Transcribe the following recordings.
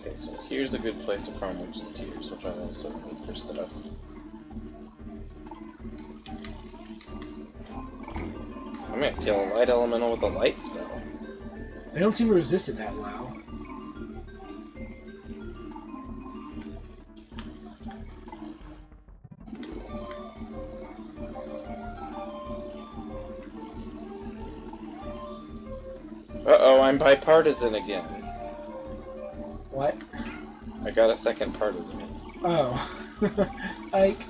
Okay, so here's a good place to farm, which is tears, which I also need for stuff. I'm gonna kill a light elemental with a light spell. They don't seem to resist it that well. Uh-oh, I'm bipartisan again. What? I got a second partisan. Oh. Ike.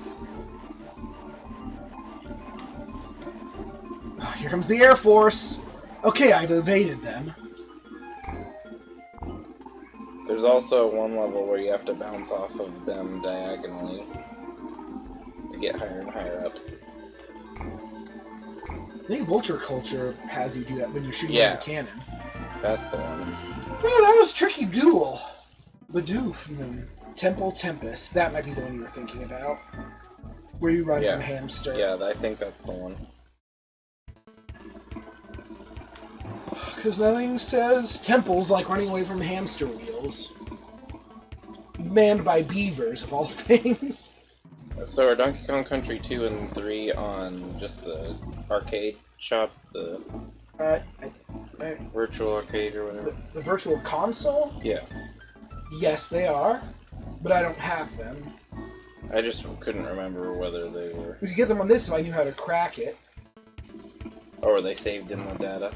Oh, here comes the Air Force! Okay, I've evaded them. There's also one level where you have to bounce off of them diagonally to get higher and higher up. I think Vulture Culture has you do that when you're shooting with a cannon. That's the one. Oh, that was Tricky Duel. Bidoof. Temple Tempest. That might be the one you were thinking about. Where you run from Hamster. Yeah, I think that's the one. Because nothing says temples like running away from hamster wheels. Manned by beavers, of all things. So are Donkey Kong Country 2 and 3 on just the arcade shop? The virtual arcade or whatever? The virtual console? Yeah. Yes, they are. But I don't have them. I just couldn't remember whether they were... We could get them on this if I knew how to crack it. Or were they saved in the data?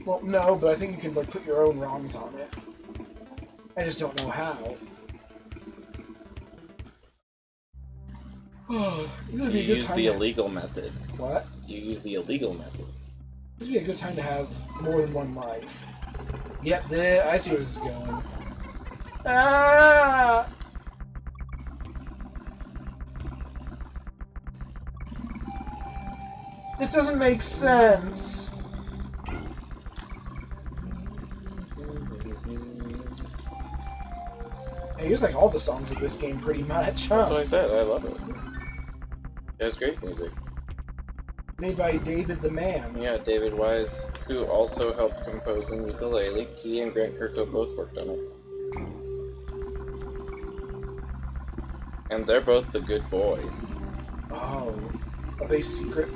Well, no, but I think you can like put your own ROMs on it. I just don't know how. Oh, this would be a good time. You use the illegal method. What? You use the illegal method. This would be a good time to have more than one life. Yep, I see where this is going. Ah! This doesn't make sense. I use like all the songs of this game pretty much, huh? That's what I said, I love it. It has great music. Made by David the Man. Yeah, David Wise, who also helped composing Ukulele. He and Grant Kirkhope both worked on it. And they're both the good boy. Oh. Are they secret?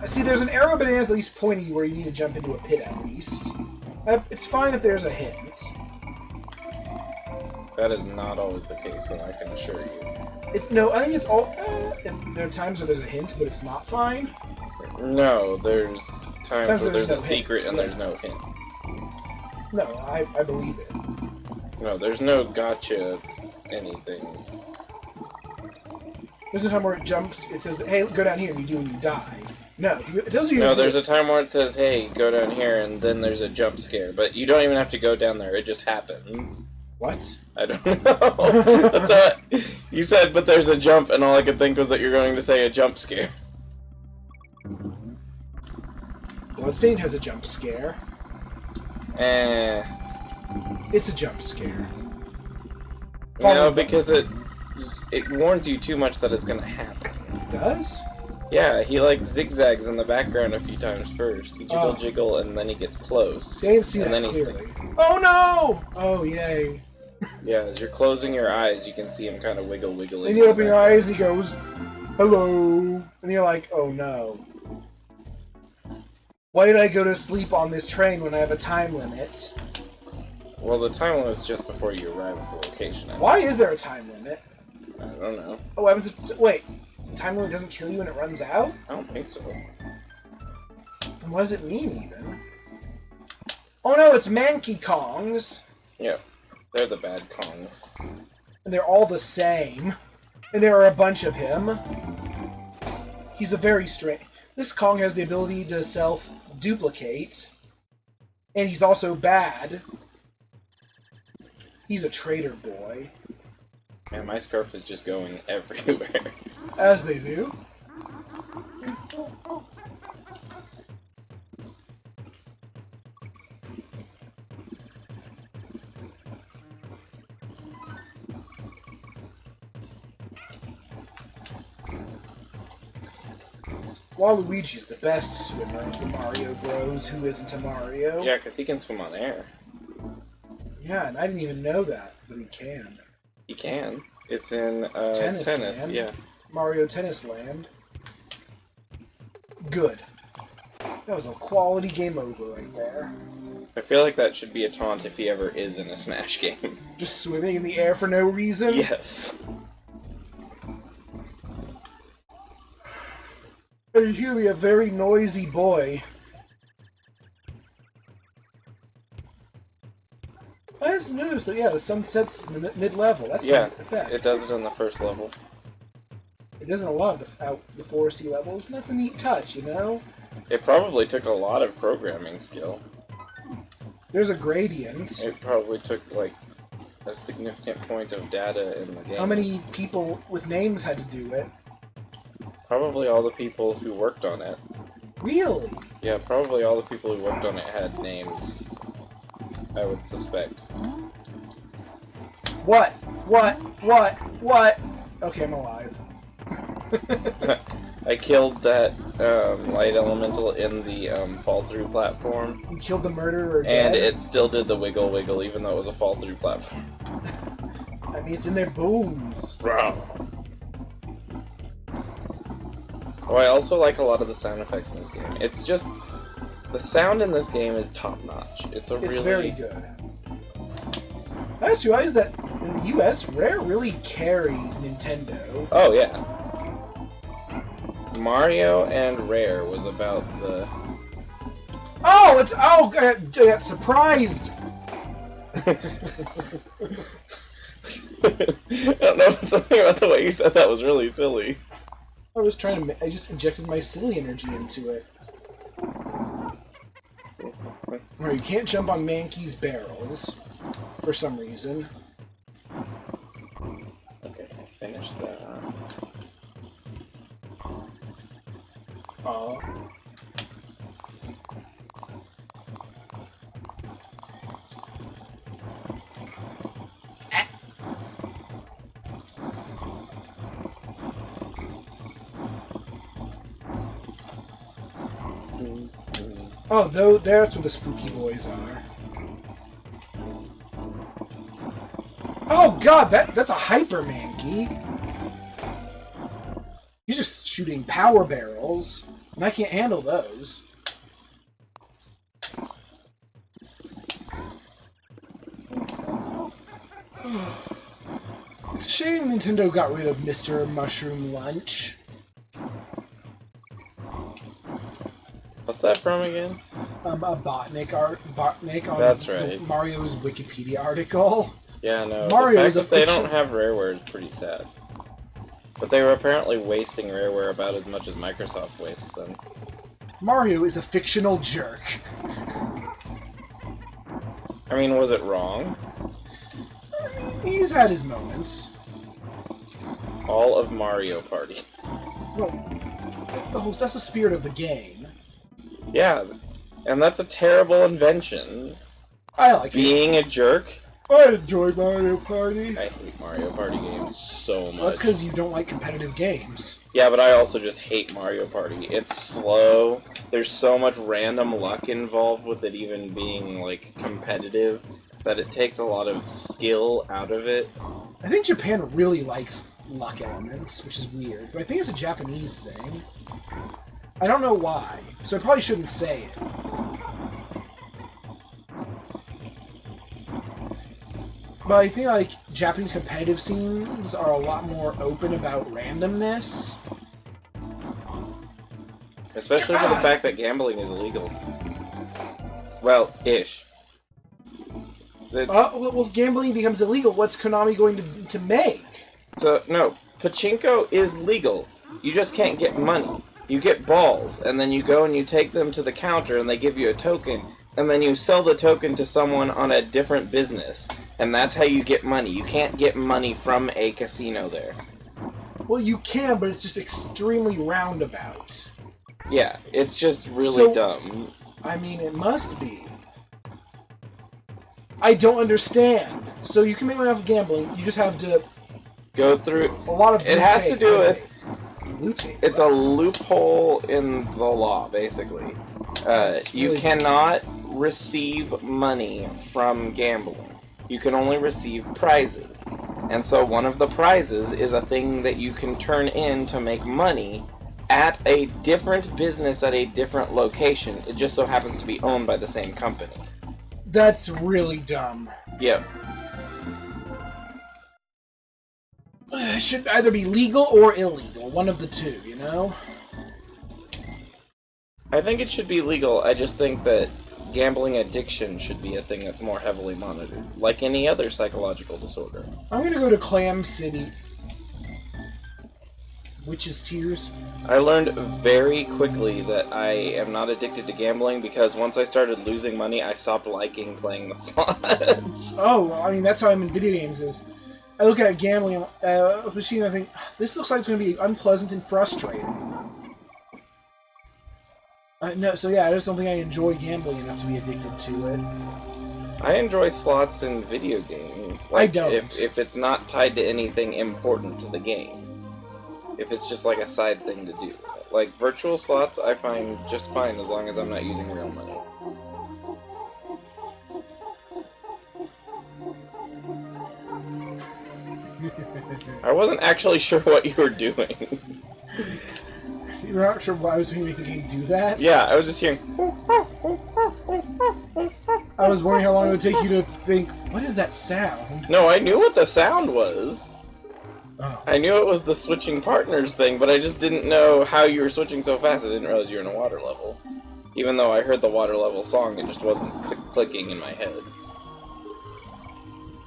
See, there's an arrow bananas at least pointing you where you need to jump into a pit at least. It's fine if there's a hint. That is not always the case, though, I can assure you. No, I think it's all... there are times where there's a hint, but it's not fine. No, there's times where there's a secret and there's no hint. No, I believe it. No, there's no gotcha anythings. There's a time where it jumps, it says, hey, go down here, and you do and you die. No, it tells you... No, there's a time where it says, hey, go down here, and then there's a jump scare. But you don't even have to go down there, it just happens. What? I don't know. That's what you said, but there's a jump, and all I could think was that you're going to say a jump scare. Bloodstained has a jump scare. It's a jump scare. No, because it warns you too much that it's gonna happen. It does? Yeah, he like zigzags in the background a few times first. He jiggle, and then he gets close. See, I didn't see that clearly. Oh no! Oh, yay. Yeah, as you're closing your eyes, you can see him kind of wiggling. And you open your eyes, and he goes, hello. And you're like, oh no. Why did I go to sleep on this train when I have a time limit? Well, the time limit is just before you arrive at the location. Why is there a time limit? I don't know. Oh, what happens if... Wait, the time limit doesn't kill you when it runs out? I don't think so. Then what does it mean, even? Oh no, it's Mankey Kongs! Yeah, they're the bad Kongs. And they're all the same. And there are a bunch of him. He's a very strange... This Kong has the ability to self-duplicate. And he's also bad. He's a traitor boy. Man, my scarf is just going everywhere. As they do. Waluigi's the best swimmer of the Mario Bros. Who isn't a Mario? Yeah, because he can swim on air. Yeah, and I didn't even know that, but he can. You can. It's in Tennis tennis. Land. Yeah. Mario Tennis Land. Good. That was a quality game over right there. I feel like that should be a taunt if he ever is in a Smash game. Just swimming in the air for no reason? Yes. And here we have a very noisy boy. I just noticed that, yeah, the sun sets in the mid-level. That's Yeah, an effect. it does it on the first level. It doesn't allow the foresty levels, and that's a neat touch, you know? It probably took a lot of programming skill. There's a gradient. It probably took, like, a significant point of data in the game. How many people with names had to do it? Probably all the people who worked on it. Really? Yeah, probably all the people who worked on it had names, I would suspect. What? What? Okay, I'm alive. I killed that light elemental in the fall-through platform, You killed the murderer and dead? it still did the wiggle even though it was a fall-through platform. I mean, it's in their bones. Oh, I also like a lot of the sound effects in this game. It's just... the sound in this game is top-notch. It's Very good. I just realized that in the US, Rare really carried Nintendo. Oh, yeah. Mario and Rare was about the... Oh, I got surprised! I don't know, but something about the way you said that was really silly. I just injected my silly energy into it. Right, you can't jump on Mankey's barrels for some reason. Okay, finish that. Oh, though, that's where the spooky boys are. Oh god, that's a Hyper Mankey. He's just shooting power barrels, and I can't handle those. It's a shame Nintendo got rid of Mr. Mushroom Lunch. What's that from again? A Botnik on That's right. Mario's Wikipedia article. Yeah, no. Mario the is fact a that they fiction- don't have Rareware is pretty sad. But they were apparently wasting Rareware about as much as Microsoft wastes them. Mario is a fictional jerk. I mean, was it wrong? He's had his moments. All of Mario Party. Well, that's the spirit of the game. Yeah, and that's a terrible invention. I like it. Being a jerk. I enjoy Mario Party. I hate Mario Party games so much. Well, that's because you don't like competitive games. Yeah, but I also just hate Mario Party. It's slow. There's so much random luck involved with it even being, like, competitive that it takes a lot of skill out of it. I think Japan really likes luck elements, which is weird, but I think it's a Japanese thing. I don't know why, so I probably shouldn't say it. But I think, like, Japanese competitive scenes are a lot more open about randomness. Especially for the fact that gambling is illegal. Well, ish. Well, if gambling becomes illegal, what's Konami going to make? So, no, pachinko is legal. You just can't get money. You get balls, and then you go and you take them to the counter and they give you a token, and then you sell the token to someone on a different business, and that's how you get money. You can't get money from a casino there. Well, you can, but it's just extremely roundabout. Yeah, it's just really So- dumb. I mean, it must be. I don't understand. So you can make money off of gambling, you just have to... Go through... A lot of It has to do with... Blue tape. It's a loophole in the law, basically. That's You really cannot receive money from gambling. you can only receive prizes. And so one of the prizes is a thing that you can turn in to make money at a different business at a different location. It just so happens to be owned by the same company. That's really dumb. Yep. It should either be legal or illegal. One of the two, you know? I think it should be legal. I just think that gambling addiction should be a thing that's more heavily monitored, like any other psychological disorder. I'm gonna go to Clam City. Witch's Tears. I learned very quickly that I am not addicted to gambling because once I started losing money, I stopped liking playing the slots. Oh, well, I mean, that's how I'm in video games, is I look at gambling machine and I think, this looks like it's going to be unpleasant and frustrating. No, so yeah, I just don't think I enjoy gambling enough to be addicted to it. I enjoy slots in video games. I don't. If it's not tied to anything important to the game. If it's just like a side thing to do. Like, virtual slots I find just fine as long as I'm not using real money. I wasn't actually sure what you were doing. You're not sure why I was making the game do that? Yeah, I was just hearing... I was wondering how long it would take you to think, what is that sound? No, I knew what the sound was. Oh. I knew it was the switching partners thing, but I just didn't know how you were switching so fast. I didn't realize you were in a water level. Even though I heard the water level song, it just wasn't clicking in my head.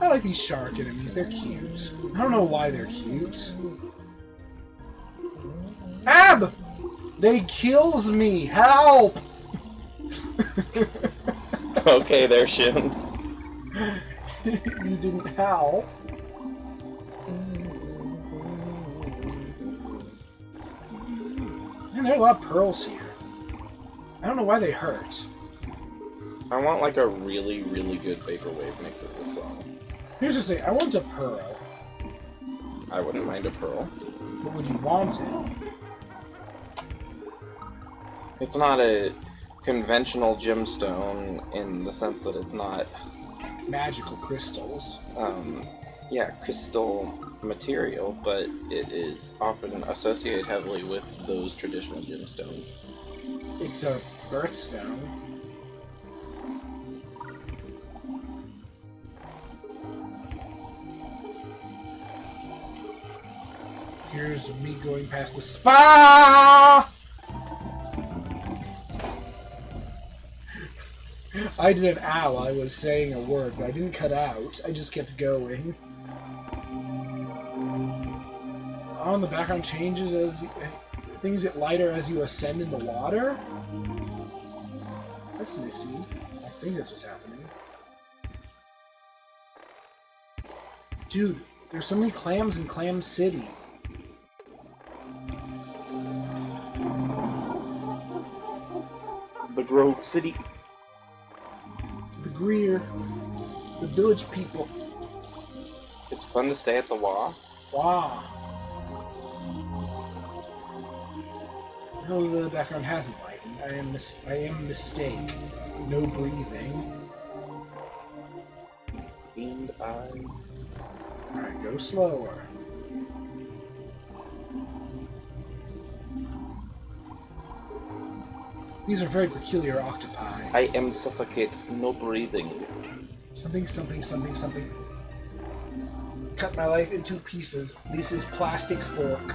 I like these shark enemies, they're cute. I don't know why they're cute. Ab! They kills me! Help! Okay there, Shin. You didn't help. Man, there are a lot of pearls here. I don't know why they hurt. I want like a really, really good Vaporwave mix of this song. Here's the thing, I want a pearl. I wouldn't mind a pearl. What would you want it? It's not a conventional gemstone in the sense that it's not, Magical crystals. yeah, crystal material, but it is often associated heavily with those traditional gemstones. It's a birthstone. Here's me going past the spa! I did an ow while I was saying a word, but I didn't cut out. I just kept going. Oh, and the background changes as things get lighter as you ascend in the water? That's nifty. I think that's what's happening. Dude, there's so many clams in Clam City. The Grove City. The Greer. The village people. It's fun to stay at the Wah. Wow. No, the background hasn't lightened. I am mistake. No breathing. Fiend Eye. Alright, go slower. These are very peculiar octopi. I am suffocate, no breathing. Something, something, something, something. Cut my life into pieces. This is plastic fork.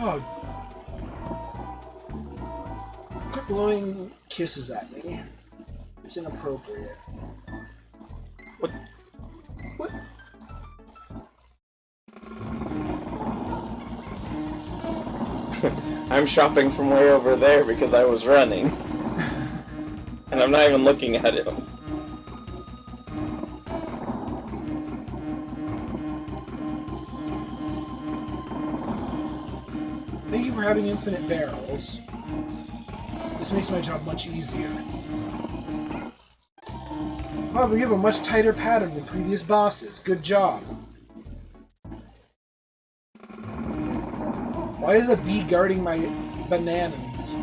Oh. Quit blowing kisses at me. It's inappropriate. What? What? I'm shopping from way over there because I was running. And I'm not even looking at him. Thank you for having infinite barrels. This makes my job much easier. However, you have a much tighter pattern than previous bosses. Good job. Why is a bee guarding my bananas?